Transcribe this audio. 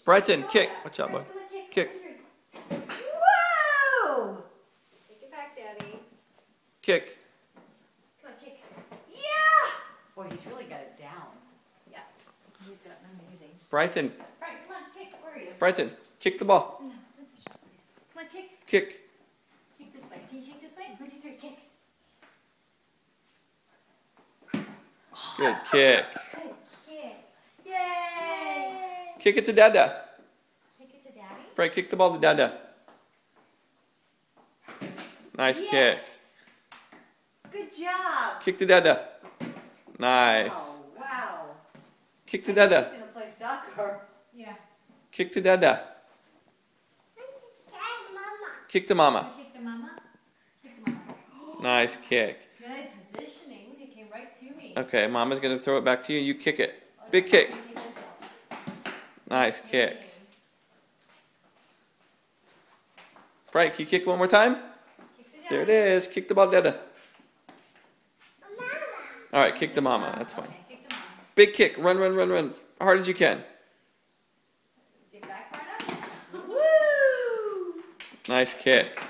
Brighton, kick. Watch out, bud. Kick. Whoa! Take it back, Daddy. Kick. Come on, kick. Yeah! Boy, he's really got it down. Yeah. He's got amazing. Brighton, Brian, come on, kick. Where are you? Brighton, kick the ball. No, don't touch that, please. Come on, kick. Kick. Kick this way. Can you kick this way? 1, 2, 3, kick. Good kick. Good kick. Yay! Kick it to Dada. Kick it to Daddy. Bright, kick the ball to Dada. Nice Yes! Good job! kick. Kick to Dada. Nice. Oh, wow. Kick to Dada. He's going to play soccer. Yeah. Kick to Dada. Kick to Mama. Kick to Mama. Kick to Mama. Nice kick. Good positioning. It came right to me. Okay, Mama's going to throw it back to you. You kick it. Big kick. Kick yourself. Nice kick. Bright, can you kick one more time? Kick to Daddy. There it is. Kick the ball to Dada. All right, kick to Mama. That's fine. Okay, kick to Mama. Big kick. Run, run, run, run. As hard as you can. Get back far enough. Woo! Nice kick.